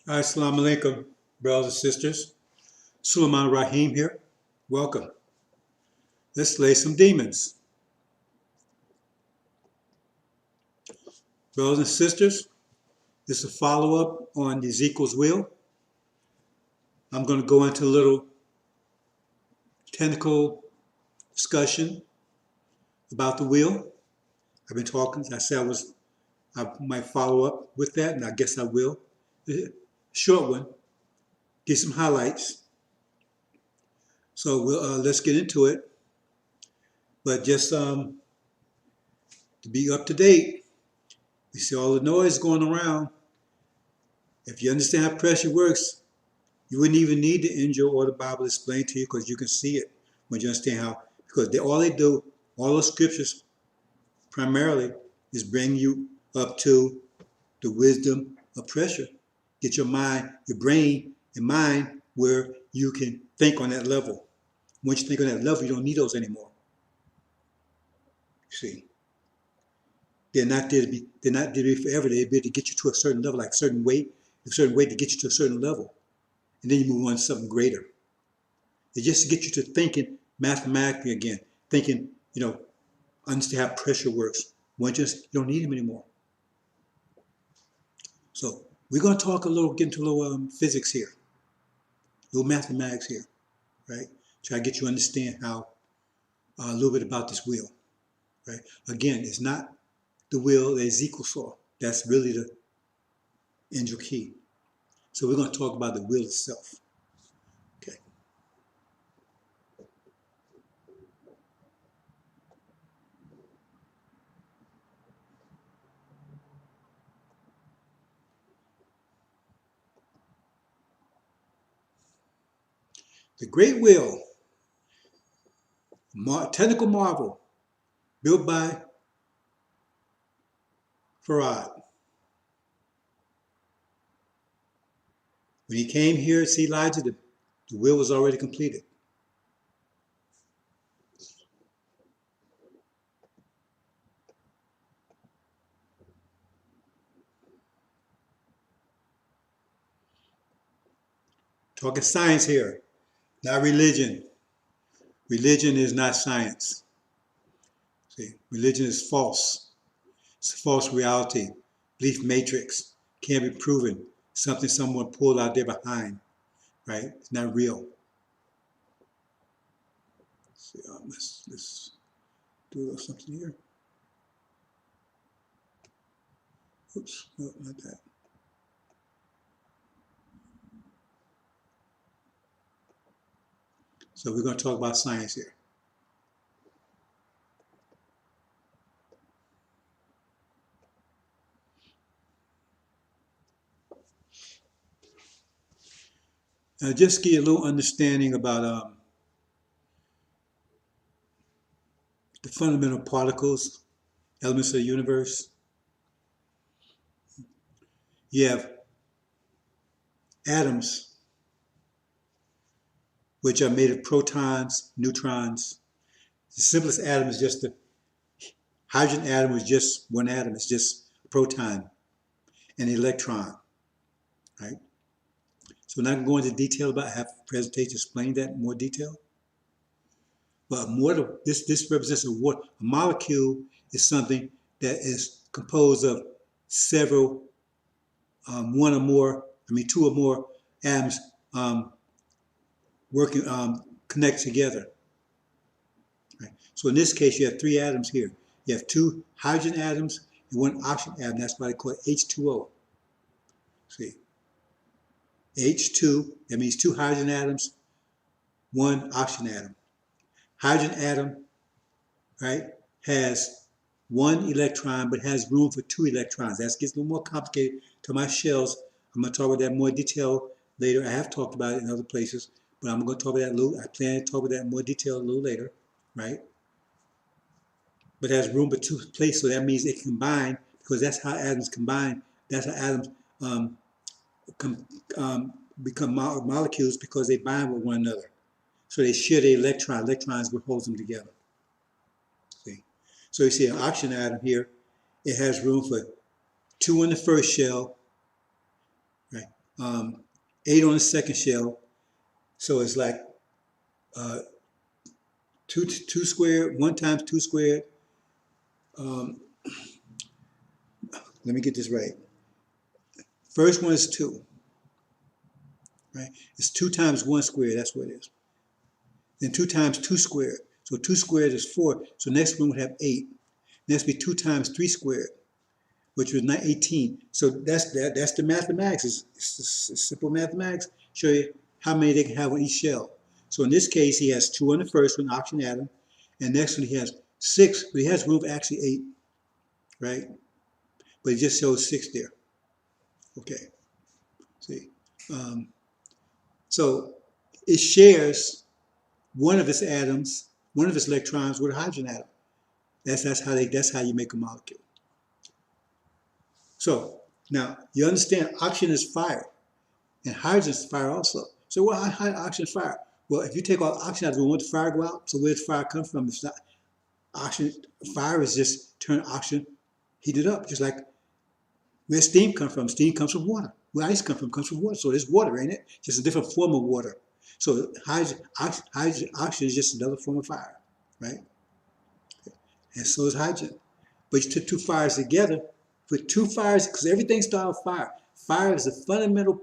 Assalamu alaikum, brothers and sisters. Suleiman Raheem here. Welcome. Let's slay some demons. Brothers and sisters, this is a follow-up on Ezekiel's will. I'm going to go into a little technical discussion about the will. I've been talking, I said I might follow up with that, and I guess I will. Short one, get some highlights. So let's get into it. But just to be up to date, you see all the noise going around. If you understand how pressure works, you wouldn't even need the Injil or the Bible explained to you because you can see it when you understand how. Because all they do, all the scriptures primarily is bring you up to the wisdom of pressure. Get your mind, your brain and mind where you can think on that level. Once you think on that level, you don't need those anymore. See, they're not there to be. They're not there to be forever. They're there to get you to a certain level, like a certain weight to get you to a certain level, and then you move on to something greater. They just get you to thinking mathematically again, thinking, understand how pressure works. You don't need them anymore. So we're going to get into a little physics here, a little mathematics here, right? Try to get you to understand how a little bit about this will, right? Again, it's not the will that Ezekiel saw. That's really the angel key. So we're going to talk about the will itself. Okay. The great will, technical marvel, built by Farad. When he came here to see Elijah, the will was already completed. Talking science here, not religion. Religion is not science. See, religion is false. It's a false reality. Belief matrix. Can't be proven. Something someone pulled out there behind. Right? It's not real. See, let's do a little something here. Oops, no, not that. So we're going to talk about science here. Now, just give you a little understanding about the fundamental particles, elements of the universe. You have atoms, which are made of protons, neutrons. The simplest atom is just the hydrogen atom is just one atom. It's just a proton and an electron, right? So we're not going to go into detail about have a presentation explaining that in more detail. But this represents a molecule is something that is composed of several, two or more atoms working, connect together. Right? So in this case, you have three atoms here. You have two hydrogen atoms and one oxygen atom. That's why they call it H2O. See, H2, that means two hydrogen atoms, one oxygen atom. Hydrogen atom, right, has one electron, but has room for two electrons. That gets a little more complicated to my shells. I'm going to talk about that in more detail later. I have talked about it in other places, but I'm going to talk about that a little. I plan to talk about that in more detail a little later, right? But it has room for two places, so that means it can combine, because that's how atoms combine. That's how atoms become molecules, because they bind with one another. So they share the electrons what holds them together. See? So you see an oxygen atom here, it has room for two in the first shell, right? um, 8 on the second shell. So it's like uh, 2 squared, 1 times 2 squared. Um, let me get this right. First one is 2, right? It's 2 times 1 squared, that's what it is. Then 2 times 2 squared. So 2 squared is 4. So next one would have 8. Next would be 2 times 3 squared, which was 18. So that's the mathematics. It's simple mathematics. Show you how many they can have on each shell. So in this case, he has 2 on the first one, oxygen atom, and next one he has 6, but he has room for actually 8, right? But he just shows 6 there. Okay, see. So it shares one of its atoms, one of its electrons with a hydrogen atom. That's how you make a molecule. So now you understand oxygen is fire, and hydrogen is fire also. So how oxygen is fire? Well, if you take all oxygen out, we want the fire to go out. So where does fire come from? It's not oxygen. Fire is just turn oxygen, heat it up, just like where steam comes from. Steam comes from water. Where ice comes from comes from water. So there's water, ain't it? Just a different form of water. So oxygen is just another form of fire, right? And so is hydrogen. But you took 2 fires together, put 2 fires, because everything starts with fire. Fire is a fundamental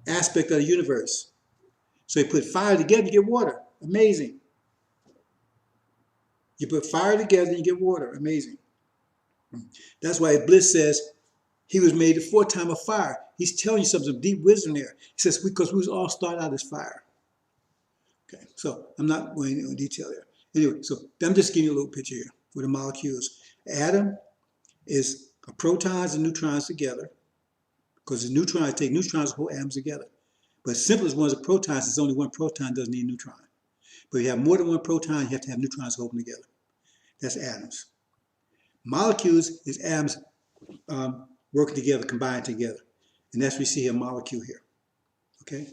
aspect of the universe. So you put fire together, you get water. Amazing. You put fire together, you get water. Amazing. That's why Bliss says he was made 4 times of fire. He's telling you some deep wisdom there. He says, because we was all started out as fire. Okay, so I'm not going into detail there. Anyway, so I'm just giving you a little picture here with the molecules. Atom is protons and neutrons together, because the neutrons take neutrons and hold atoms together. But simplest one is the protons. It's only one proton, doesn't need a neutron. But if you have more than one proton, you have to have neutrons holding together. That's atoms. Molecules is atoms working together, combined together. And that's what we see here, a molecule here. Okay?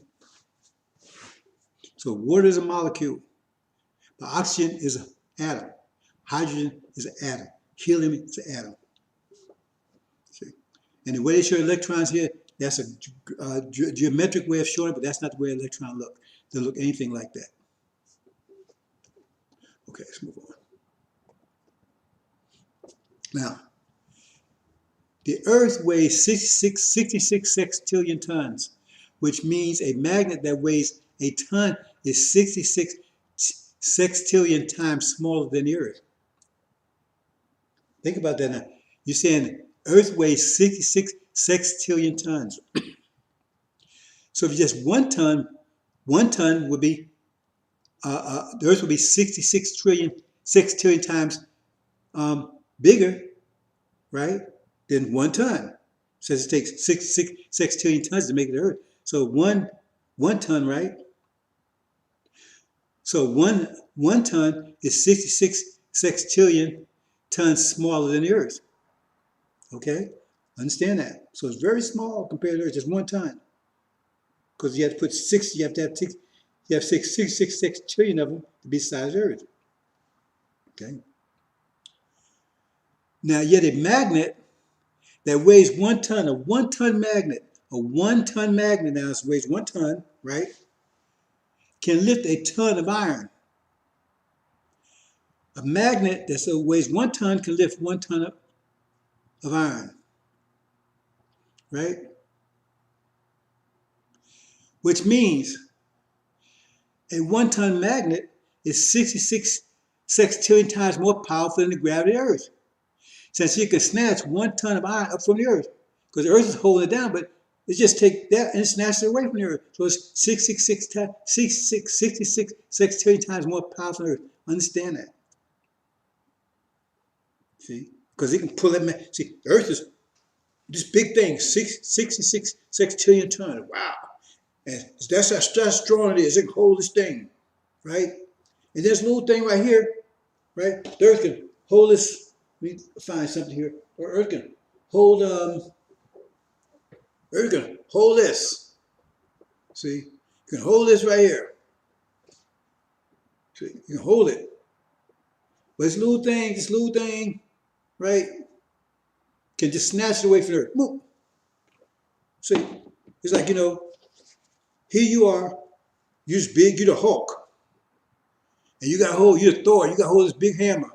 So water is a molecule. But oxygen is an atom. Hydrogen is an atom. Helium is an atom. See? And the way they show electrons here, that's a geometric way of showing it, but that's not the way an electron look. They look anything like that. Okay, let's move on. Now, the Earth weighs 66 sextillion tons, which means a magnet that weighs a ton is 66 sextillion times smaller than the Earth. Think about that now. You're saying Earth weighs 66 sextillion tons. So if just 1 ton would be, the Earth would be 66 sextillion times bigger, right, than 1 ton. Says it takes 66 sextillion tons to make the Earth. So one ton, right? So one ton is 66 sextillion tons smaller than the Earth. Okay, understand that. So it's very small compared to Earth, just 1 ton. Because you have to put 6. You have to have 66 trillion of them to be the size of Earth. Okay. Now, yet a magnet that weighs 1 ton, a 1 ton magnet now weighs 1 ton, right? Can lift a ton of iron. A magnet that weighs 1 ton can lift 1 ton of iron, right? Which means a 1 ton magnet is 66 sextillion times more powerful than the gravity of the Earth. Since you can snatch 1 ton of iron up from the Earth, because the Earth is holding it down, but it just take that and snatch it away from the Earth. So it's 66 sextillion times more powerful than the Earth. Understand that. See? Because it can pull that. See, the Earth is this big thing, 66 sextillion tons. Wow. And that's how strong it is. It can hold this thing, right? And this little thing right here, right? The Earth can hold this. Let me find something here. Or Earth can hold this. See? You can hold this right here. See? You can hold it. But this little thing, right, can just snatch it away from the earth. Move. See, it's like, here you are, you're just big, you're the Hulk. And you got hold, you're Thor, you got hold of this big hammer.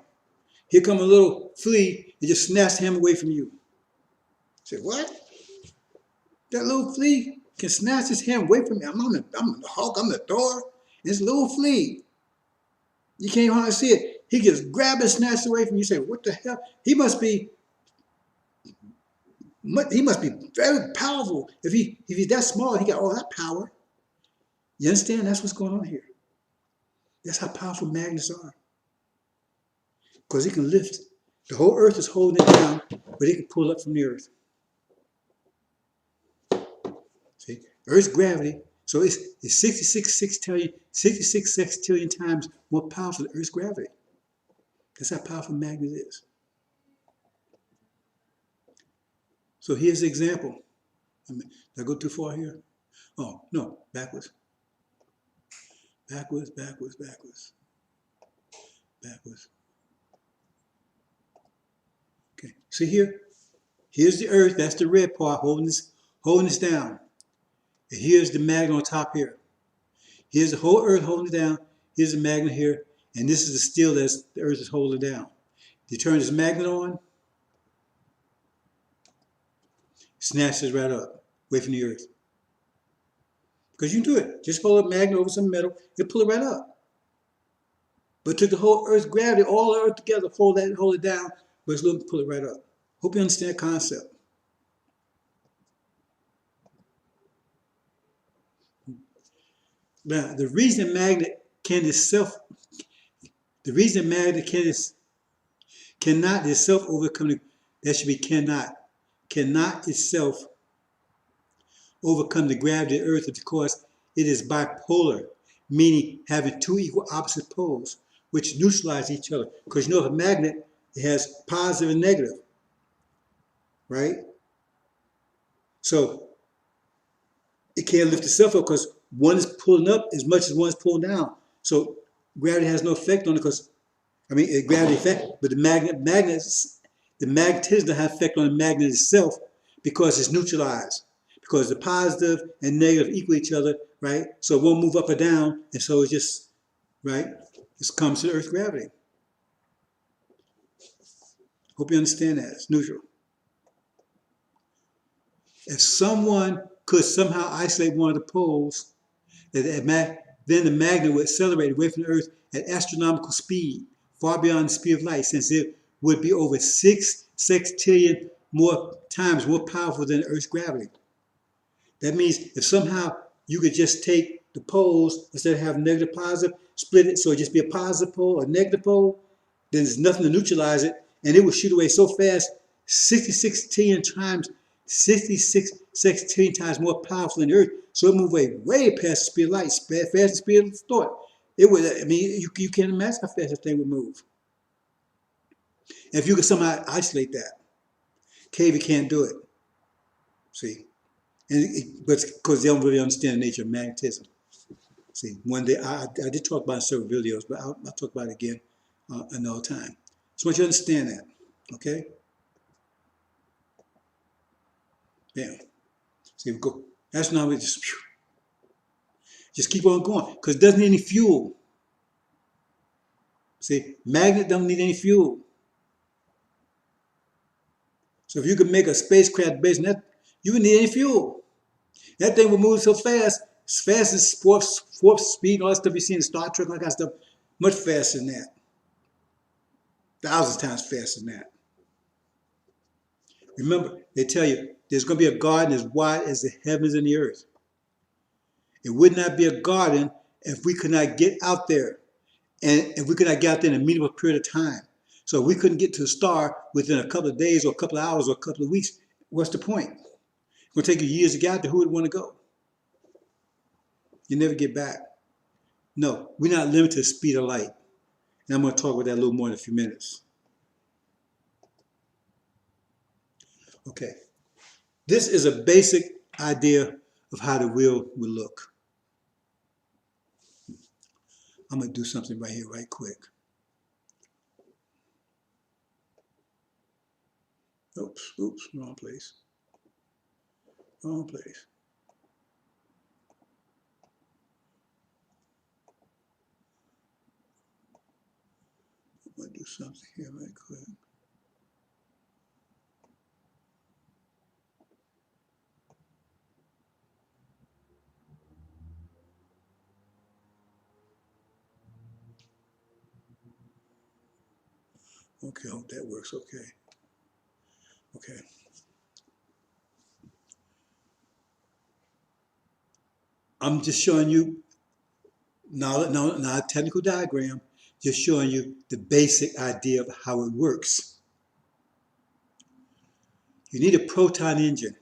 Here come a little flea and just snatch the hammer away from you. Say, what? That little flea can snatch his hammer away from me. I'm the Hulk, I'm the Thor. And this little flea, you can't hardly see it. He just grab and snatch it away from you. You say, what the hell? He must be very powerful. If he's that small, he got all that power. You understand? That's what's going on here. That's how powerful magnets are. Because he can lift. The whole earth is holding it down, but he can pull up from the earth. See? Earth's gravity, so it's 66 sextillion times more powerful than Earth's gravity. That's how powerful a magnet is. So here's the example. Did I go too far here? Oh, no, backwards. Backwards. Okay, see here? Here's the earth, that's the red part holding this down. And here's the magnet on top here. Here's the whole earth holding it down. Here's the magnet here. And this is the steel that the earth is holding down. You turn this magnet on, snatches right up, away from the earth. Because you can do it. Just hold a magnet over some metal, it'll pull it right up. But it took the whole earth's gravity, all the earth together, hold it down, but it's going to pull it right up. Hope you understand the concept. Now, the reason magnet cannot itself overcome, that should be cannot itself overcome the gravity of the earth because it is bipolar, meaning having two equal opposite poles, which neutralize each other. Because if a magnet, it has positive and negative, right? So it can't lift itself up because one is pulling up as much as one is pulling down. So gravity has no effect on it because, gravity effect, but the magnetism doesn't have effect on the magnet itself because it's neutralized. Because the positive and negative equal each other, right? So it won't move up or down, and so it's just, right? It comes to Earth's gravity. Hope you understand that. It's neutral. If someone could somehow isolate one of the poles, then the magnet would accelerate away from the Earth at astronomical speed, far beyond the speed of light, since it would be over 6 sextillion times more powerful than the Earth's gravity. That means if somehow you could just take the poles, instead of having negative, positive, split it so it just be a positive pole, a negative pole, then there's nothing to neutralize it, and it would shoot away so fast, 66 sextillion times more powerful than the Earth, so it moved way past the speed of light, past the speed of thought. It would, you can't imagine how fast that thing would move. And if you could somehow isolate that, Cavey can't do it. See? But because they don't really understand the nature of magnetism. See, one day, I did talk about it in several videos, but I'll talk about it again another time. So I want you to understand that, okay? Bam. See, we go. That's not we just keep on going because it doesn't need any fuel. See, magnet don't need any fuel. So if you could make a spacecraft based on that, you wouldn't need any fuel. That thing would move so fast, as fast as warp speed, all that stuff you see in Star Trek, all that kind of stuff, much faster than that. Thousands of times faster than that. Remember, they tell you there's going to be a garden as wide as the heavens and the earth. It would not be a garden if we could not get out there, and if we could not get out there in a meaningful period of time. So if we couldn't get to the star within a couple of days or a couple of hours or a couple of weeks, what's the point? It's going to take you years to get out there. Who would want to go? You never get back. No, we're not limited to the speed of light. And I'm going to talk about that a little more in a few minutes. Okay. This is a basic idea of how the wheel will look. I'm going to do something right here, right quick. Oops, wrong place. Wrong place. I'm going to do something here right quick. Okay, I hope that works okay. Okay. I'm just showing you, not a technical diagram, just showing you the basic idea of how it works. You need a proton engine.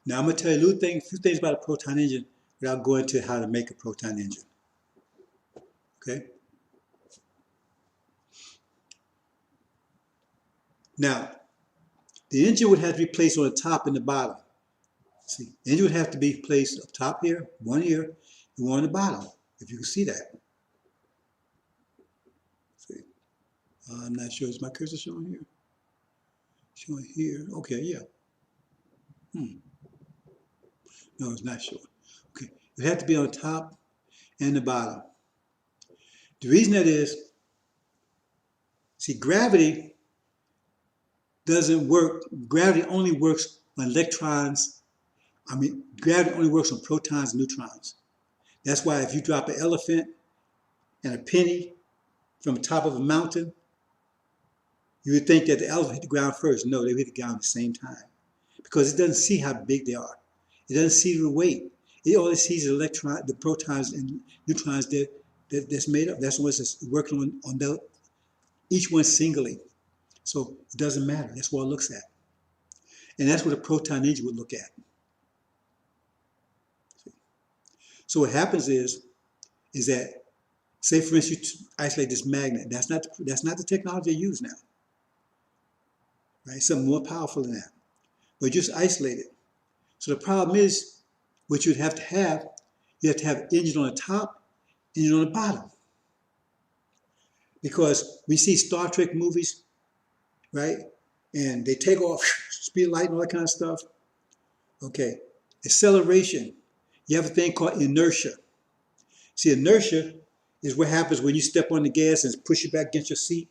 Now I'm going to tell you a few things about a proton engine without going into how to make a proton engine. Okay? Now, the engine would have to be placed on the top and the bottom. See, the engine would have to be placed up top here, one here, and one on the bottom, if you can see that. See, I'm not sure, is my cursor showing here? Showing here, okay, yeah. No, it's not showing. Okay, it have to be on top and the bottom. The reason that is, see, gravity doesn't work, gravity only works on electrons, gravity only works on protons and neutrons. That's why if you drop an elephant and a penny from the top of a mountain, you would think that the elephant hit the ground first. No, they hit the ground at the same time. Because it doesn't see how big they are. It doesn't see the weight. It only sees the protons and neutrons that's made up. That's what's working on each one singly. So it doesn't matter. That's what it looks at. And that's what a proton engine would look at. So what happens is that, say for instance, you isolate this magnet. That's not the technology they use now. Right? Something more powerful than that. But just isolate it. So the problem is, what you have to have engine on the top, engine on the bottom. Because we see Star Trek movies, right? And they take off, speed of light and all that kind of stuff. Okay, acceleration. You have a thing called inertia. See, inertia is what happens when you step on the gas and push it back against your seat.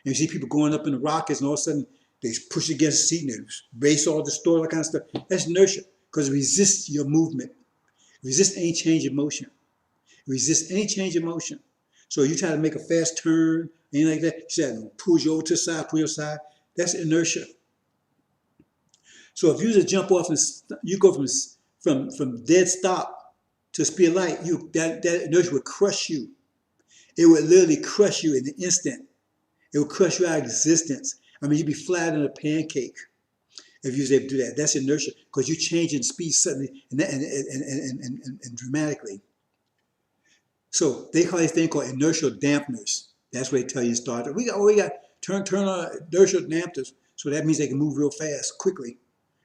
And you see people going up in the rockets and all of a sudden they push against the seat and they race all distort, all that kind of stuff. That's inertia because it resists your movement. It resists any change in motion. It resists any change in motion. So you try to make a fast turn, anything like that, you say, push you over to the side, pull your side. That's inertia. So if you just jump off and you go from dead stop to speed of light, that inertia would crush you. It would literally crush you in an instant. It would crush you out of existence. I mean, you'd be flat on a pancake if you was able to do that. That's inertia because you change in speed suddenly and dramatically. So they call this thing called inertial dampeners. That's what they tell you in Star Trek. We got turn on inertial dampeners. So that means they can move real fast, quickly.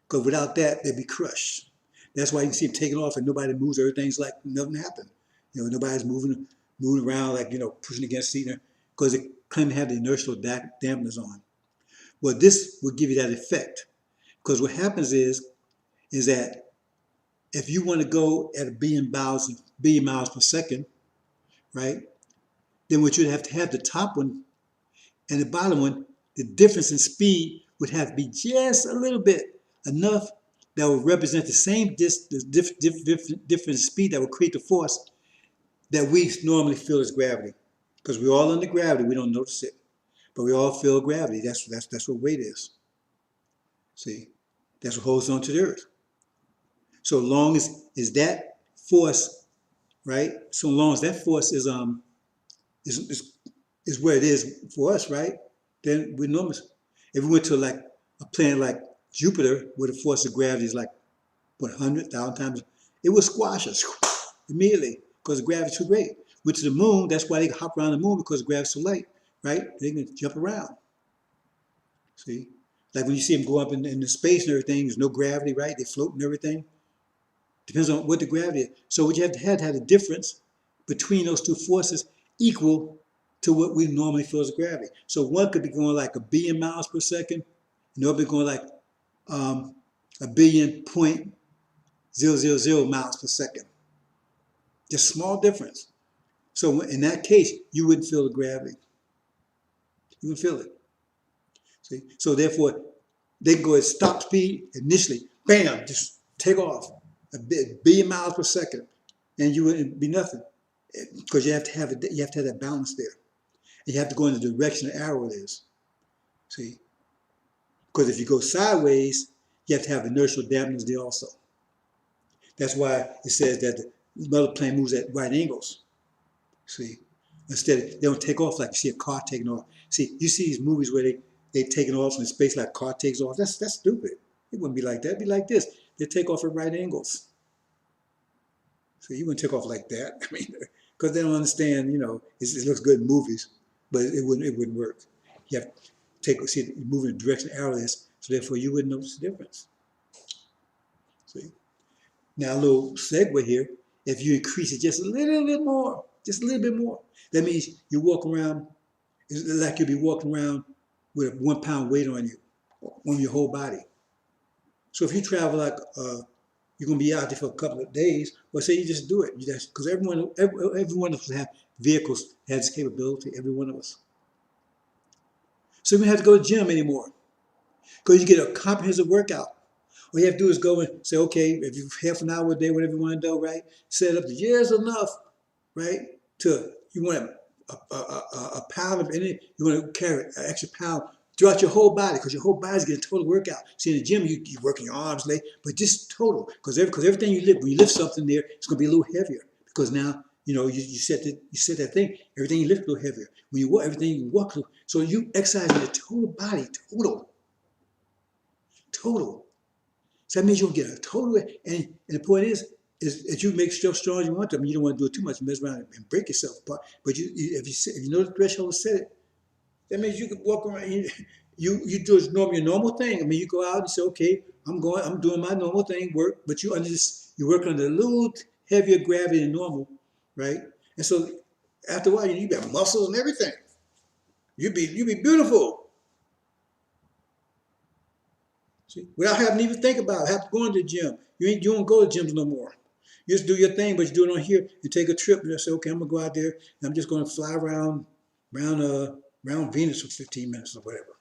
Because without that, they'd be crushed. That's why you can see them taking off and nobody moves. Everything's like nothing happened. Nobody's moving around like, pushing against the seat because they claim to have the inertial dampeners on. Well, this will give you that effect. Because what happens is that if you want to go at a billion miles per second, right, then what you'd have to have the top one and the bottom one, the difference in speed would have to be just a little bit, enough that would represent the same different speed that would create the force that we normally feel as gravity. Because we're all under gravity, we don't notice it. But we all feel gravity. That's what weight is. See? That's what holds on to the earth. So long as that force, right? So long as that force is where it is for us, right? Then we're enormous. If we went to like a planet like Jupiter, where the force of gravity is like 100,000 times, it would squash us immediately because the gravity is too great. Went to the moon, that's why they can hop around the moon because the gravity is so light, right? They can jump around. See? Like when you see them go up in the space and everything, there's no gravity, right? They float and everything. Depends on what the gravity is. So what you have to have a difference between those two forces equal to what we normally feel as gravity. So one could be going like a billion miles per second, And they'll be going like a billion point 000 miles per second. Just small difference. So in that case, you wouldn't feel the gravity. You wouldn't feel it. See? So therefore, they can go at stop speed initially, bam, just take off a billion miles per second, and you wouldn't be nothing because you have to have that balance there. And you have to go in the direction the arrow is. See, because if you go sideways, you have to have inertial dampeners there also. That's why it says that the metal plane moves at right angles. See, instead they don't take off like you see a car taking off. See, you see these movies where they taking off in space like a car takes off. That's stupid. It wouldn't be like that. It'd be like this. They take off at right angles. So you wouldn't take off like that. I mean, because they don't understand. You know, it looks good in movies, but it wouldn't work. You have to see moving in the direction the arrow is, so therefore you wouldn't notice the difference. See. Now, a little segue here. If you increase it just a little bit more, just a little bit more, that means you walk around, it's like you'll be walking around with a 1 pound weight on you, on your whole body. So if you travel like, you're going to be out there for a couple of days, well, say you just do it. Because every one of us have vehicles that has this capability, every one of us. So you don't have to go to the gym anymore because you get a comprehensive workout. All you have to do is go and say, okay, if you half an hour a day, whatever you want to do, right? Set it up to years enough, right? You want a pound of anything, you want to carry an extra pound throughout your whole body because your whole body's getting a total workout. See, in the gym, you're working your arms, legs, but just total. Because everything you lift, when you lift something there, it's going to be a little heavier because now, you know, you set that thing, everything you lift a little heavier. When you walk, everything you walk, so you exercise your total body, total. So that means you'll get a total, and the point is that you make yourself strong as you want to. I mean, you don't want to do it too much, mess around and break yourself apart. But if you know the threshold to set it, that means you can walk around. You do your normal thing. I mean, you go out and say, okay, I'm doing my normal thing, work. But you're working under a little heavier gravity than normal, right? And so after a while, you got muscles and everything. You be beautiful. See, without having to even think about it, have to go into the gym. You don't go to gyms no more. You just do your thing, but you do it on here. You take a trip and you say, okay, I'm gonna go out there and I'm just gonna fly around Venus for 15 minutes or whatever.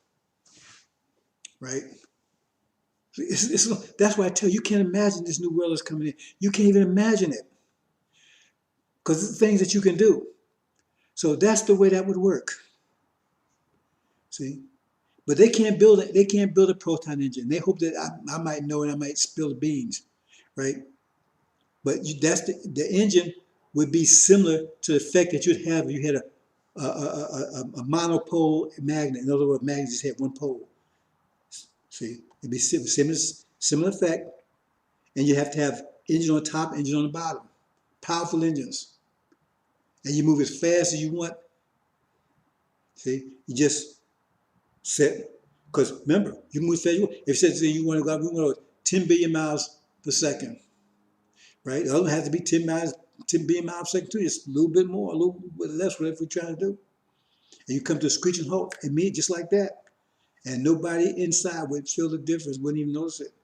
Right? That's why I tell you, you can't imagine this new world is coming in. You can't even imagine it. Because it's things that you can do. So that's the way that would work. See? But they can't build a proton engine. They hope that I might know and I might spill the beans, right? But the engine would be similar to the effect that you'd have if you had a monopole magnet. In other words, magnets just had one pole. See, it'd be similar effect, and you have to have engine on top, engine on the bottom. Powerful engines, and you move as fast as you want. See, you just set, because remember, you move as fast as you want. If you said you want to go, we want 10 billion miles per second, right? It doesn't have to be 10 billion miles per second too. Just a little bit more, a little bit less, whatever we're trying to do. And you come to a screeching halt, and me just like that. And nobody inside would feel the difference, wouldn't even notice it.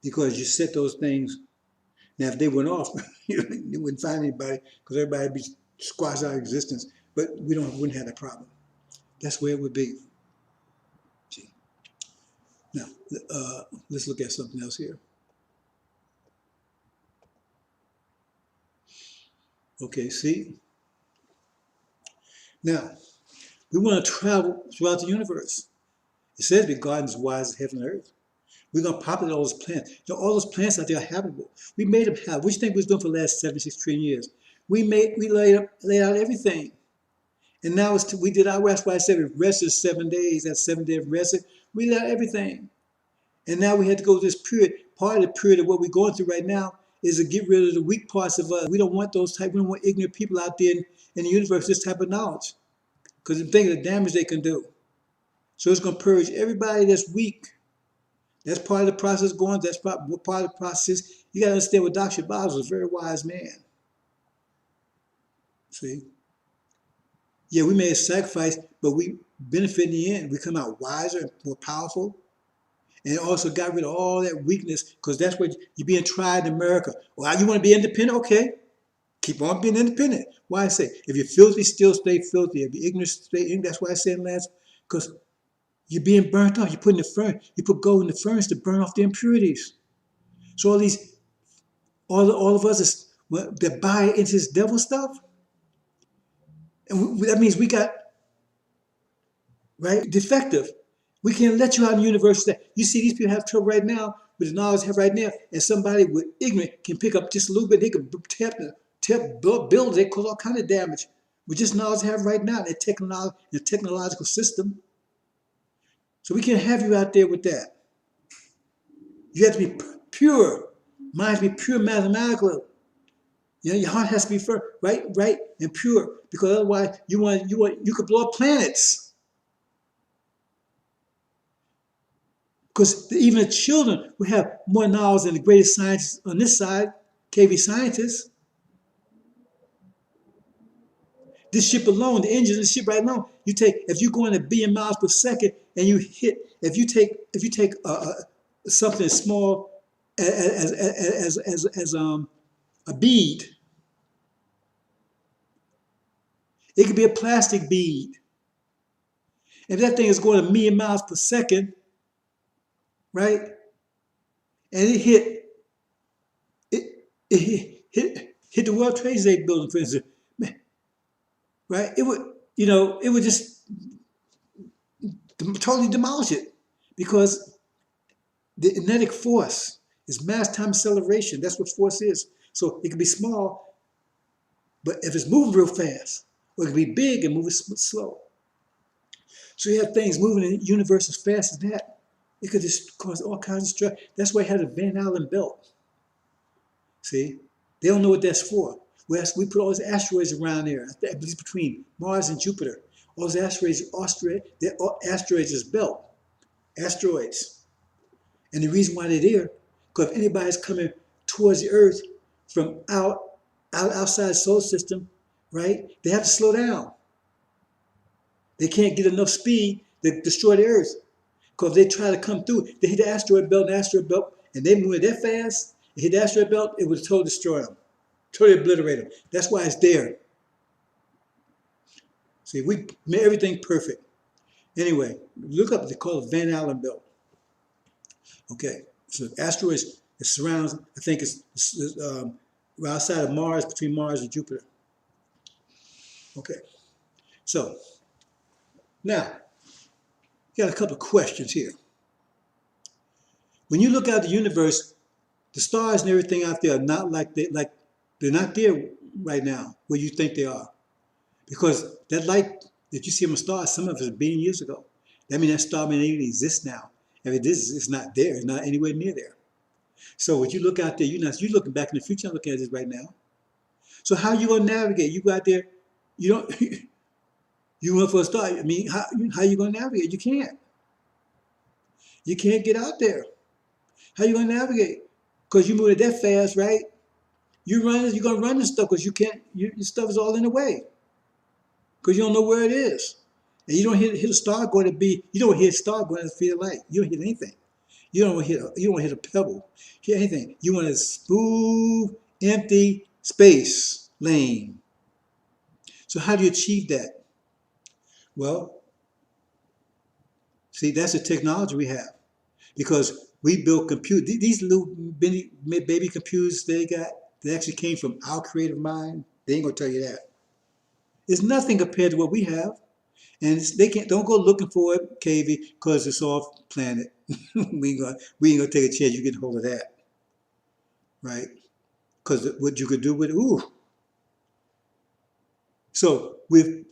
Because you set those things. Now, if they went off, you wouldn't find anybody because everybody would be squashed out of existence. But we wouldn't have that problem. That's where it would be. See. Now, let's look at something else here. Okay, see? Now, we want to travel throughout the universe. It says be God is wise as heaven and earth. We're going to populate all those plants. You know, all those plants out there are habitable. We made them habitable. What do you think we was doing for the last 76 trillion years? We laid out everything. And now we did our rest. Why I said we rested 7 days. That's 7 days of rested. We laid out everything. And now we had to go to this period. Part of the period of what we're going through right now is to get rid of the weak parts of us. We don't want we don't want ignorant people out there in the universe, this type of knowledge. Because think of the damage they can do. So it's going to purge everybody that's weak. That's part of the process going. That's part of the process. You got to understand what Dr. Shabazz was a very wise man. See? Yeah, we made a sacrifice, but benefit in the end. We come out wiser and more powerful. And it also got rid of all that weakness, because that's what you're being tried in America. Well, you want to be independent? Okay. Keep on being independent. Why I say, if you're filthy, still stay filthy. If you're ignorant, stay ignorant. That's why I said last, because you're being burnt off. You put in the furnace. You put gold in the furnace to burn off the impurities. So all of us that buy into this devil stuff, and that means we got, right, defective. We can't let you out in the universe. You see, these people have trouble right now with the knowledge they have right now, and somebody with ignorant can pick up just a little bit. They can tap buildings. They cause all kind of damage with just knowledge they have right now. The technological system. So we can't have you out there with that. You have to be pure. Mind has to be pure mathematically. You know, your heart has to be right, and pure. Because otherwise, you could blow up planets. Because even the children will have more knowledge than the greatest scientists on this side, KV scientists. This ship alone, the engine of the ship right now, if you're going a billion miles per second and if you take something as small as a bead, it could be a plastic bead. If that thing is going a million miles per second, right, and it hit the World Trade Center building, for instance, right, it would just totally demolish it, because the kinetic force is mass times acceleration. That's what force is. So it can be small, but if it's moving real fast, or it can be big and moving slow. So you have things moving in the universe as fast as that. It could just cause all kinds of stress. That's why it had a Van Allen belt. See? They don't know what that's for. We put all these asteroids around there, between Mars and Jupiter. All those asteroids is belt. Asteroids. And the reason why they're there, because if anybody's coming towards the Earth from outside the solar system, right, they have to slow down. They can't get enough speed to destroy the Earth. Because if they try to come through, they hit the asteroid belt, and they move that fast, they hit the asteroid belt, it would totally destroy them, totally obliterate them. That's why it's there. See, we made everything perfect. Anyway, look up, they call it Van Allen belt. Okay, so asteroids, it surrounds, I think it's outside of Mars, between Mars and Jupiter. Okay, so now, got a couple of questions here. When you look out the universe, the stars and everything out there are not they're not there right now where you think they are. Because that light that you see on a star, some of it is a billion years ago. That means that star may not even exist now. If it is, it's not there. It's not anywhere near there. So when you look out there, you're looking back in the future. I'm looking at this right now. So how are you going to navigate? You go out there, you don't. You went for a star. I mean, how are you going to navigate? You can't. You can't get out there. How are you going to navigate? Because you moving that fast, right? You're going to run this stuff because you can't. Your stuff is all in the way. Because you don't know where it is. And you don't hit a star going to be. You don't hit a star going to the speed of light. You don't hit anything. You don't hit a pebble. Hit anything. You want a smooth, empty space lane. So how do you achieve that? Well, see, that's the technology we have, because we built computers. These little baby computers they actually came from our creative mind. They ain't gonna tell you that. It's nothing compared to what we have, and don't go looking for it, KV, because it's off planet. we ain't gonna take a chance you get hold of that, right? Because what you could do with it, So we've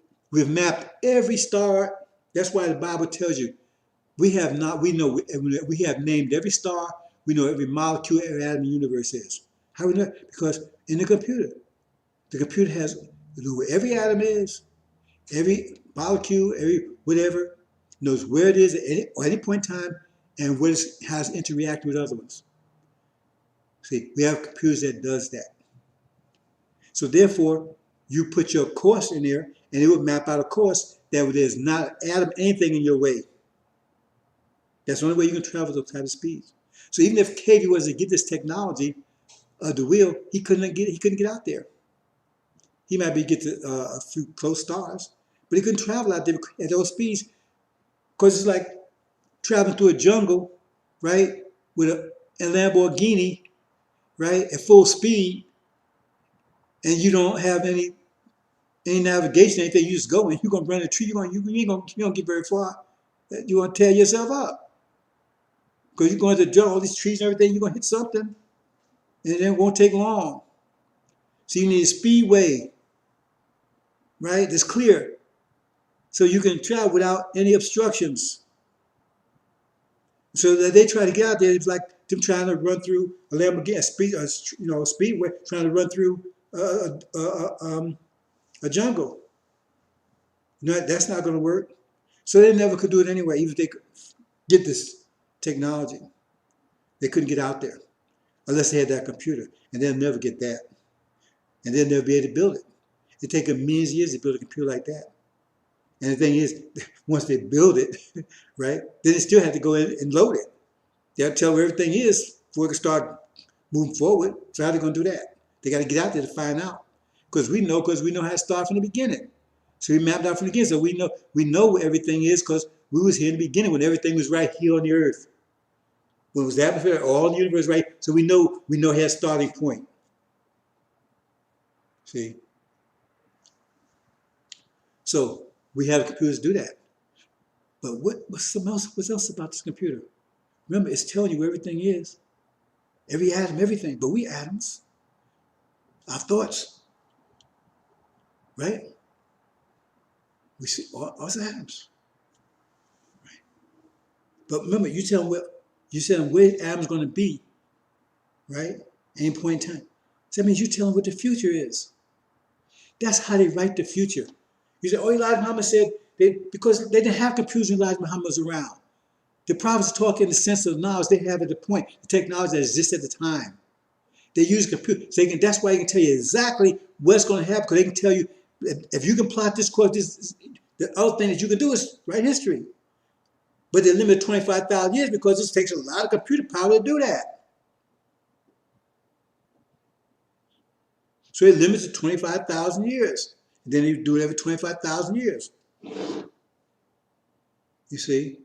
mapped every star. That's why the Bible tells you we have named every star. We know every molecule, every atom in the universe is. How we know? Because in the computer has where every atom is, every molecule, every whatever, knows where it is at any point in time, and how it's interacting with other ones. See, we have computers that does that. So therefore, you put your course in there, and it would map out a course that there's not an atom anything in your way. That's the only way you can travel those type of speeds. So even if KV was to get this technology of the wheel, he couldn't get out there. He might be get to a few close stars, but he couldn't travel out there at those speeds because it's like traveling through a jungle, right, with a Lamborghini, right, at full speed, and you don't have any navigation, anything. You just go and you're gonna run a tree. You ain't gonna get very far. You're gonna tear yourself up because you're going to jump all these trees and everything. You're gonna hit something, and it won't take long. So you need a speedway, right? That's clear, so you can travel without any obstructions. So that they try to get out there, it's like them trying to run through a Lamborghini, a speedway, trying to run through a jungle. No, that's not going to work. So they never could do it anyway, even if they could get this technology. They couldn't get out there unless they had that computer, and they'll never get that. And they'll never be able to build it. It takes them millions of years to build a computer like that. And the thing is, once they build it, right, then they still have to go in and load it. They'll tell where everything is before it can start moving forward. So how are they going to do that? They got to get out there to find out. Because we know how to start from the beginning. So we mapped out from the beginning. So we know where everything is because we was here in the beginning when everything was right here on the earth. When it was the atmosphere, all the universe, right? So we know it has a starting point. See? So we have computers do that. But what's else about this computer? Remember, it's telling you where everything is. Every atom, everything. But we atoms, our thoughts, right? We see all atoms. Right? But remember, you tell them where atom's going to be, right? Any point in time. So that means you tell them what the future is. That's how they write the future. You say, Elijah Muhammad said, because they didn't have computers when Elijah Muhammad was around. The prophets talk in the sense of knowledge they have at the point, the technology that exists at the time. They use computers. So that's why they can tell you exactly what's going to happen, because they can tell you, if you can plot this course, the other thing that you can do is write history. But they limit 25,000 years because this takes a lot of computer power to do that. So it limits to 25,000 years. And then you do it every 25,000 years. You see?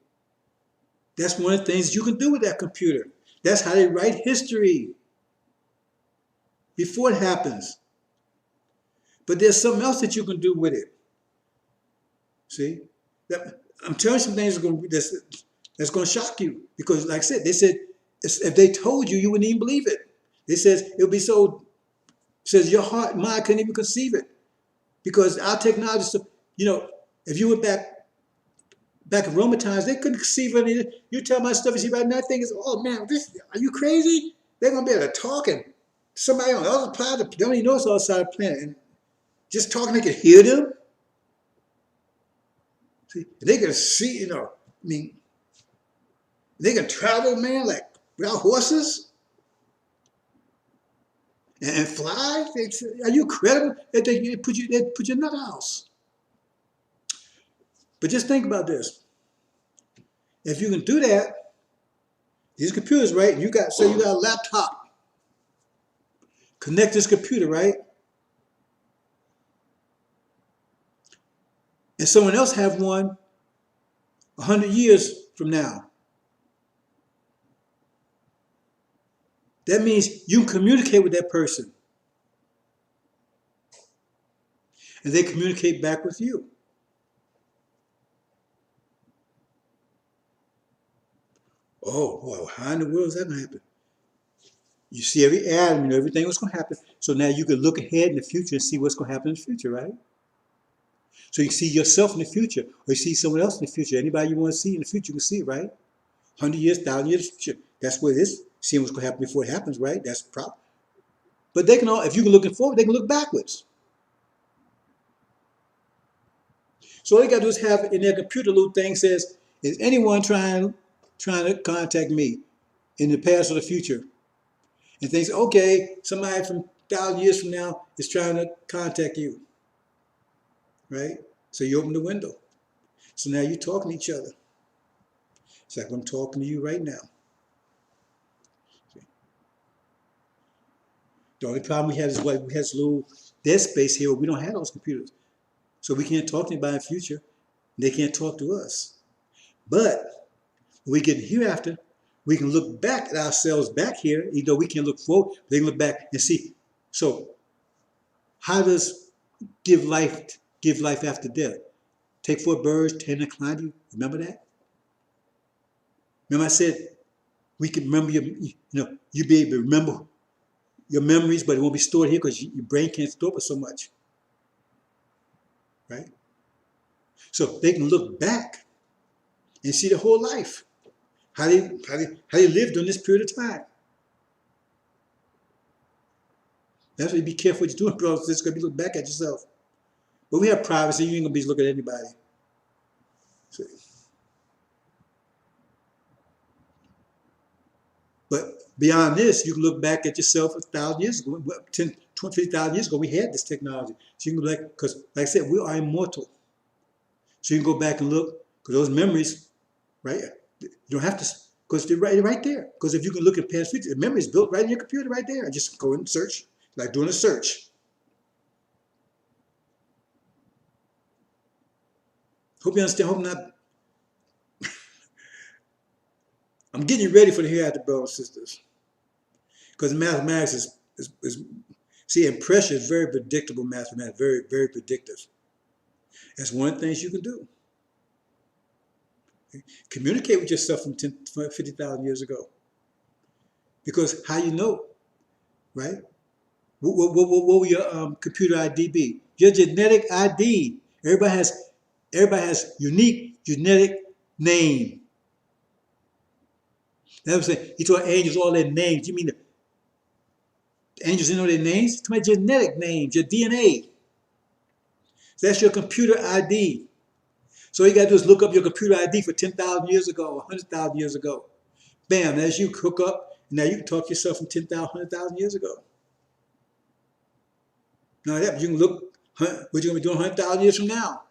That's one of the things you can do with that computer. That's how they write history before it happens. But there's something else that you can do with it. See? I'm telling you some things that's going to shock you. Because like I said, they said, if they told you, you wouldn't even believe it. They says, it'll be so, says your heart and mind couldn't even conceive it. Because our technology, if you went back in Roman times, they couldn't conceive of anything. You tell my stuff, you see right now, I think is, oh man, are you crazy? They're going to be able to talk and somebody on the other planet, they don't even know it's outside the planet. And just talking, they can hear them. See, they can see, they can travel, man, like without horses and fly. Are you credible? They put you in another house. But just think about this. If you can do that, these computers, right? Say you got a laptop. Connect this computer, right? And someone else have one 100 years from now. That means you can communicate with that person. And they communicate back with you. Oh, well, how in the world is that going to happen? You see every atom, you know everything was going to happen. So now you can look ahead in the future and see what's going to happen in the future, right? So you see yourself in the future, or you see someone else in the future. Anybody you want to see in the future, you can see it, right? 100 years, 1,000 years, future. That's what it is. Seeing what's going to happen before it happens, right? That's the problem. But they can all, if you can look forward, they can look backwards. So all they got to do is have in their computer a little thing says, is anyone trying to contact me in the past or the future? And thinks, okay, somebody from 1,000 years from now is trying to contact you, right? So you open the window. So now you're talking to each other. It's like I'm talking to you right now. The only problem we have is what we have this little dead space here where we don't have those computers. So we can't talk to anybody in the future. They can't talk to us. But when we get hereafter, we can look back at ourselves back here, even though we can look forward, they can look back and see. So how does give life after death? Take 4 birds, 10 to climb you. Remember that? Remember I said we can remember you be able to remember your memories, but it won't be stored here because your brain can't store it so much. Right? So they can look back and see the whole life. How they lived during this period of time. That's why you be careful what you're doing, bro. It's gonna be looking back at yourself. But we have privacy, you ain't gonna be looking at anybody. So, but beyond this, you can look back at yourself 1,000 years ago, 10, 20, 50,000 years ago, we had this technology. So you can go back, because like I said, we are immortal. So you can go back and look, because those memories, right? You don't have to, because they're right there. Because if you can look at past future, the memory is built right in your computer right there. Just go and search, like doing a search. Hope you understand. Hope not. I'm getting you ready for the hereafter, brothers and sisters. Because mathematics is see, and pressure is very predictable mathematics, very, very predictive. That's one of the things you can do. Communicate with yourself from 50,000 years ago. Because how you know, right? What will your computer ID be? Your genetic ID. Everybody has unique genetic name. That's what I'm saying. He told angels all their names. You mean the angels didn't know their names? It's my genetic names, your DNA. So that's your computer ID. So all you got to do is look up your computer ID for 10,000 years ago, 100,000 years ago. Bam, as you hook up, now you can talk to yourself from 10,000, 100,000 years ago. Now that you can look, what you're going to be doing 100,000 years from now.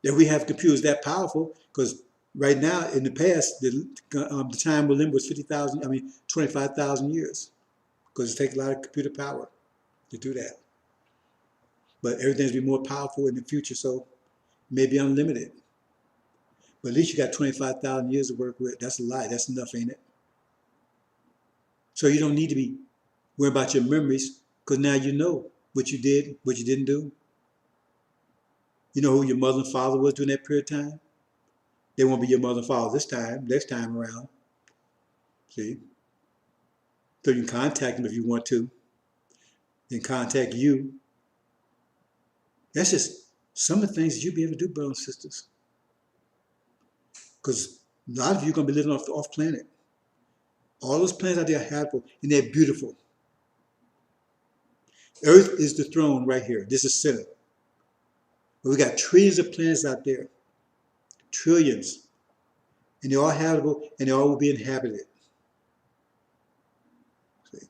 That we have computers that powerful, because right now, in the past, the time limit was 25,000 years. Because it takes a lot of computer power to do that. But everything's be more powerful in the future, so maybe unlimited. But at least you got 25,000 years to work with. That's a lot. That's enough, ain't it? So you don't need to be worried about your memories, because now you know what you did, what you didn't do. You know who your mother and father was during that period of time? They won't be your mother and father this time, next time around. See? So you can contact them if you want to. Then contact you. That's just some of the things that you'll be able to do, brothers and sisters. Because a lot of you are going to be living off planet. All those planets out there are habitable, and they're beautiful. Earth is the throne right here. This is center. But we got trillions of planets out there. Trillions. And they're all habitable, and they all will be inhabited. See?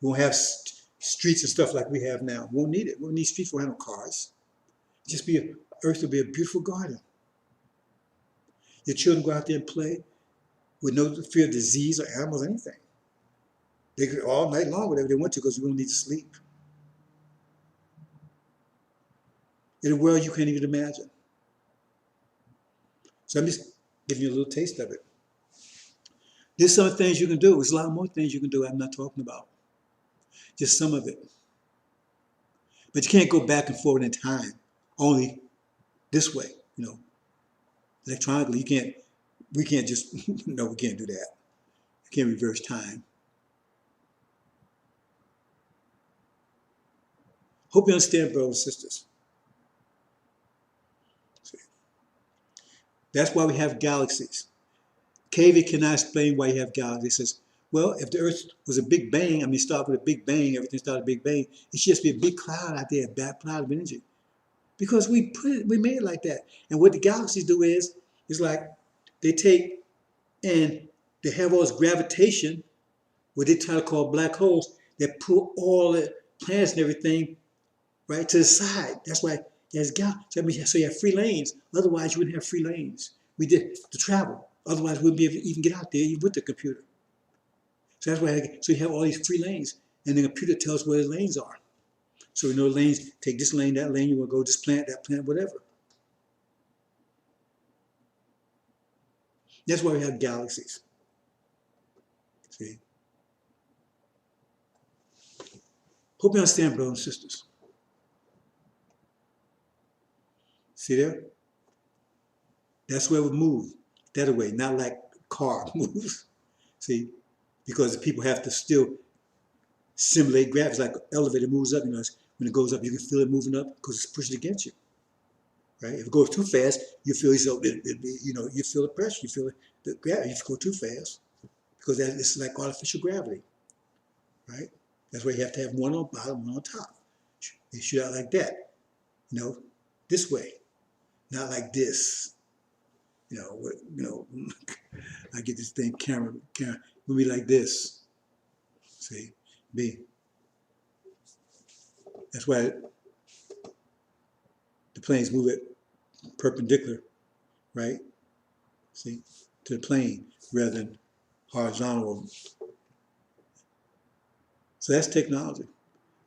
We won't have streets and stuff like we have now. We won't need it. We won't need streets. We won't have no cars. Earth will be a beautiful garden. Your children go out there and play with no fear of disease or animals or anything. They could all night long, whatever they want to, because we don't need to sleep. In a world you can't even imagine. So I'm just giving you a little taste of it. There's some things you can do. There's a lot more things you can do I'm not talking about. Just some of it. But you can't go back and forth in time. Only this way, Electronically, we can't just, no, we can't do that. We can't reverse time. Hope you understand, brothers and sisters. That's why we have galaxies. KV cannot explain why you have galaxies. He says, well, if the Earth was a big bang, start with a big bang, everything started a big bang, it should just be a big cloud out there, a bad cloud of energy. Because we made it like that. And what the galaxies do is like they take and they have all this gravitation, what they try to call black holes. that pull all the planets and everything right to the side. That's why there's so you have free lanes. Otherwise, you wouldn't have free lanes. We did to travel. Otherwise, we wouldn't be able to even get out there even with the computer. So that's why. So you have all these free lanes, and the computer tells where the lanes are. So we know lanes. Take this lane, that lane. You want to go this planet, that planet, whatever. That's why we have galaxies. See. Hope you understand, brothers and sisters. See there? That's where we move that way, not like car moves. See, because the people have to still simulate gravity. It's like an elevator moves up. When it goes up, you can feel it moving up because it's pushing against you. Right? If it goes too fast, you feel you feel the pressure. You feel the gravity. If you go too fast, because it's like artificial gravity. Right? That's why you have to have one on bottom, one on top. They shoot out like that. This way, not like this. I get this thing camera will be like this. See, that's why the planes move it perpendicular, right? See, to the plane rather than horizontal. So that's technology.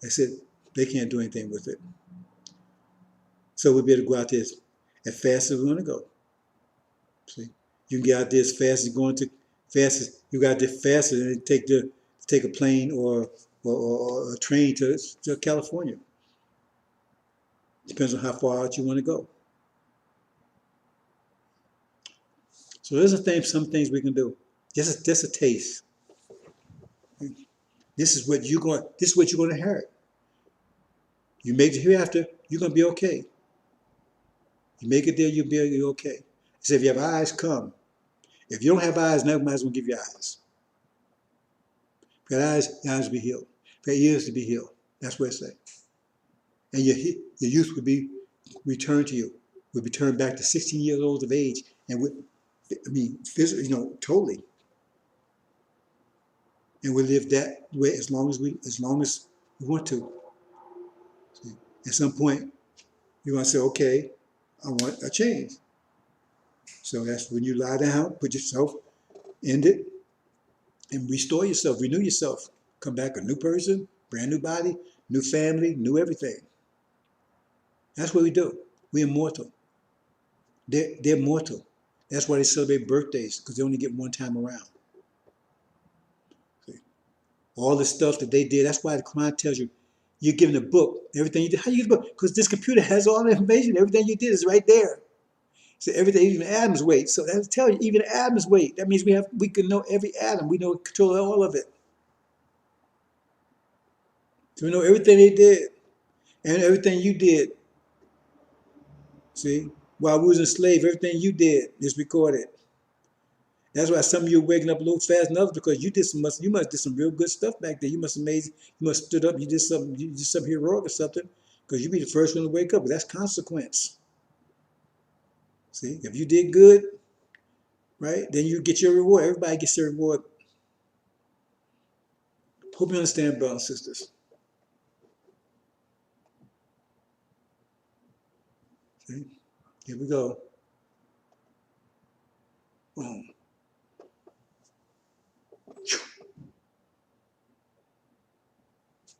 I said they can't do anything with it. So we'll be able to go out there as fast as we want to go. See, you can get out there as fast as you got there faster than take a plane or a train to California. Depends on how far out you want to go. So there's some things we can do. Just a taste. This is what you're going to inherit. You make it hereafter, you're going to be okay. You make it there, you'll be okay. So if you have eyes, come. If you don't have eyes, now might as well give you eyes. If you got eyes, your eyes will be healed. If you got ears to be healed. That's what it says. And your youth will be returned to you. Will be turned back to 16 years old of age. And physically, totally. And we'll live that way as long as we want to. See? At some point, you're going to say, okay, I want a change. So that's when you lie down, put yourself, end it, and restore yourself, renew yourself. Come back a new person, brand new body, new family, new everything. That's what we do. We're immortal. They're mortal. That's why they celebrate birthdays, because they only get one time around. See? All the stuff that they did, that's why the Quran tells you, you're given a book, everything you did. How you get a book? Because this computer has all the information. Everything you did is right there. So everything, even atoms weight. So that'll tell you, even atoms weight. That means we can know every atom. We know control all of it. So we know everything they did and everything you did. See, while we was enslaved, everything you did is recorded. That's why some of you are waking up a little fast than others, because you must have did some real good stuff back there. You must have stood up. You did something heroic or something, because you be the first one to wake up. But that's consequence. See, if you did good, right, then you get your reward. Everybody gets their reward. Hope you understand, brothers and sisters. See, here we go. Boom.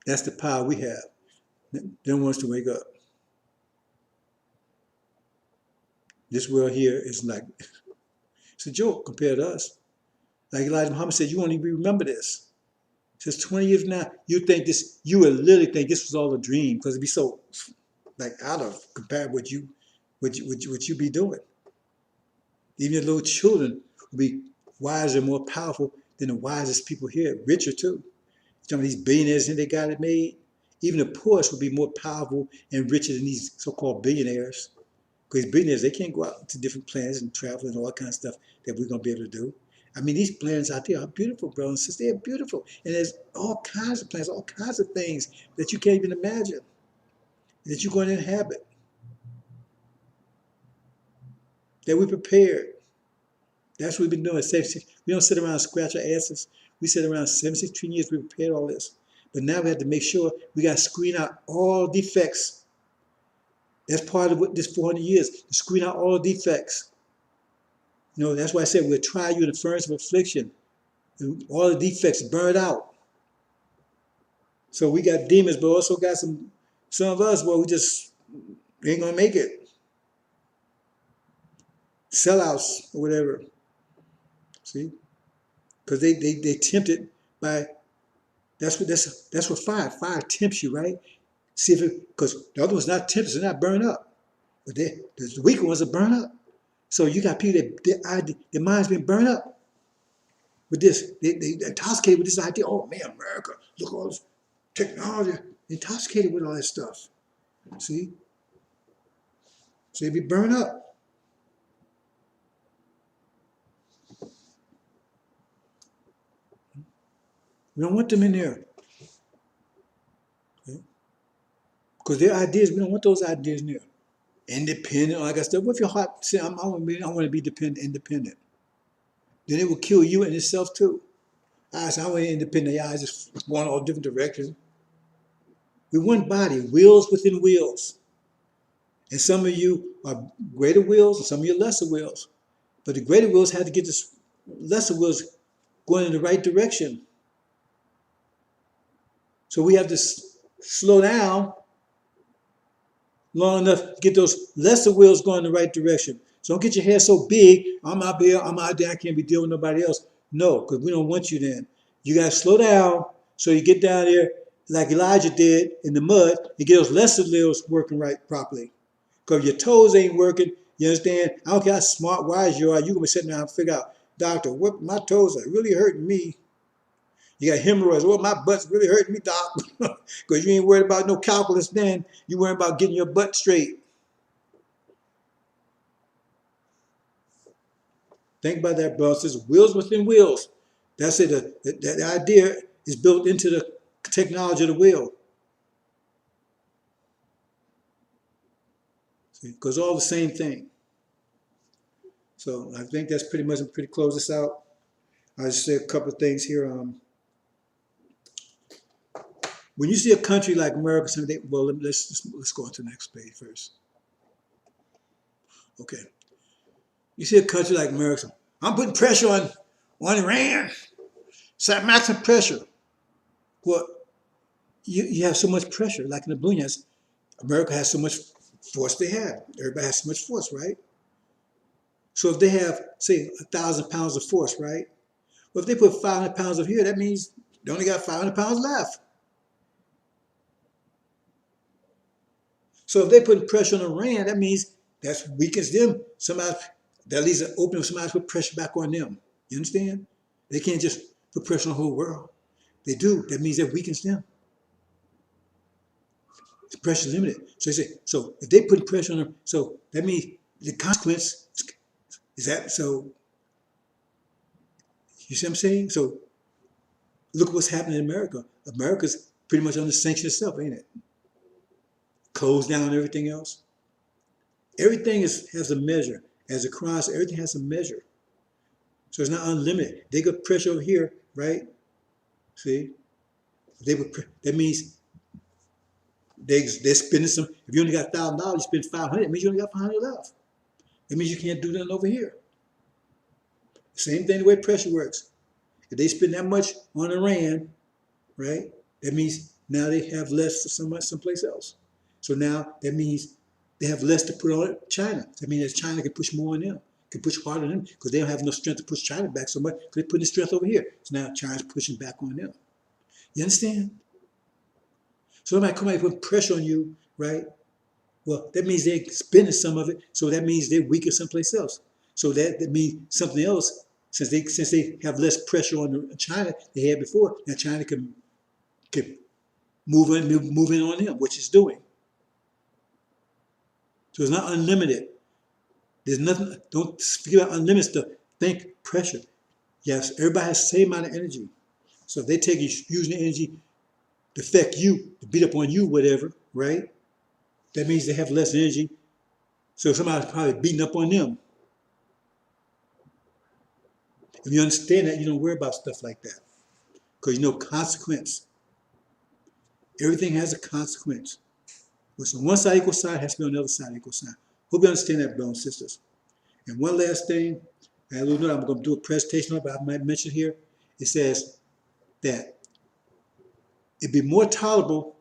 That's the power we have. Them wants to wake up. This world here is like, it's a joke compared to us. Like Elijah Muhammad said, you won't even remember this. Since 20 years now, you would literally think this was all a dream, because it'd be so like out of compared with what you be doing. Even the little children will be wiser and more powerful than the wisest people here, richer too. Some of these billionaires think they got it made. Even the poorest will be more powerful and richer than these so-called billionaires. Because billionaires, they can't go out to different planets and travel and all that kind of stuff that we're going to be able to do. I mean, these planets out there are beautiful, brothers and sisters. They're beautiful. And there's all kinds of planets, all kinds of things that you can't even imagine that you're going to inhabit. That we're prepared. That's what we've been doing. We don't sit around and scratch our asses. We sit around 76 trillion years. We prepared all this. But now we have to make sure we got to screen out all defects. That's part of what this 400 years, to screen out all defects. You know, that's why I said we'll try you in the furnace of affliction. And all the defects burned out. So we got demons, but also got some of us, well, we just ain't gonna make it. Sellouts or whatever. See? Because they tempted by, that's what fire tempts you, right? See if it, because the other one's not tempted, they're not burned up. But the weaker ones are burned up. So you got people that their mind's been burned up with this. They intoxicated with this idea. Oh man, America, look at all this technology. Intoxicated with all that stuff. See? So they be burned up. We don't want them in there. Because their ideas, we don't want those ideas in there. Independent, all that stuff. What if your heart says, I want to be independent? Then it will kill you in itself too. I said, I want to be independent. Yeah, I just going all different directions. We one body, wheels within wheels. And some of you are greater wheels and some of you are lesser wheels. But the greater wheels have to get the lesser wheels going in the right direction. So we have to slow down long enough to get those lesser wheels going in the right direction. So don't get your head so big, I'm out there, I can't be dealing with nobody else. No, because we don't want you then. You got to slow down so you get down there like Elijah did in the mud and get those lesser wheels working right properly. Because your toes ain't working, you understand? I don't care how smart, wise you are, you're going to be sitting there and figure out, doctor, what my toes are really hurting me. You got hemorrhoids. Well, my butt's really hurting me, doc. Because you ain't worried about no calculus then. You worried about getting your butt straight. Think about that, brothers. Wheels within wheels. That's it. That idea is built into the technology of the wheel. Because all the same thing. So I think that's pretty much pretty close this out. I'll just say a couple of things here. When you see a country like America, well, let's go on to the next page first. Okay. You see a country like America, I'm putting pressure on Iran. Start maximum pressure. Well, you have so much pressure, like in the balloon, America has so much force they have. Everybody has so much force, right? So if they have, say, 1,000 pounds of force, right? Well, if they put 500 pounds of here, that means they only got 500 pounds left. So if they put pressure on Iran, that means that weakens them. That leaves an opening for somebody to put pressure back on them. You understand? They can't just put pressure on the whole world. They do. That means that weakens them. The pressure is limited. So they say, so if they put pressure on them, so that means the consequence is that, so you see what I'm saying? So look what's happening in America. America's pretty much under sanction itself, ain't it? Closed down everything else. Everything has a measure. As a cross, everything has a measure. So it's not unlimited. They got pressure over here, right? See? That means they're spending some. If you only got $1,000, you spend 500. It means you only got 500 left. It means you can't do nothing over here. Same thing the way pressure works. If they spend that much on Iran, right? That means now they have less someplace else. So now that means they have less to put on China. That means that China can push more on them, can push harder on them, because they don't have no strength to push China back so much, because they're putting the strength over here. So now China's pushing back on them. You understand? So somebody come out and put pressure on you, right? Well, that means they're spending some of it, so that means they're weaker someplace else. So that means something else, since they have less pressure on China they had before, now China can move in on them, which it's doing. So it's not unlimited. There's nothing, don't forget about unlimited stuff. Think pressure. Yes, everybody has the same amount of energy. So if they take using the energy to affect you, to beat up on you, whatever, right? That means they have less energy. So somebody's probably beating up on them. If you understand that, you don't worry about stuff like that. Because you know consequence. Everything has a consequence. What's on one side equal sign has to be on the other side equal sign. Hope you understand that, brothers and sisters. And one last thing, I don't know, I'm going to do a presentation on it, but I might mention here. It says that it'd be more tolerable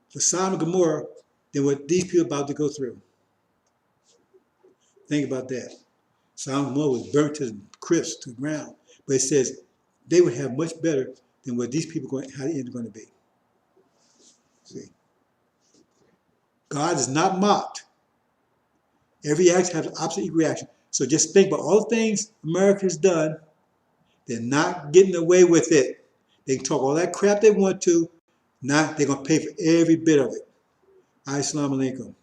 for Sodom and Gomorrah than what these people are about to go through. Think about that. Sodom and Gomorrah was burnt to the crisp, to the ground. But it says they would have much better than what these people how the end is going to be. See, God is not mocked. Every action has an opposite reaction. So just think about all the things America has done. They're not getting away with it. They can talk all that crap they want to. Not they're going to pay for every bit of it. Assalamu alaikum.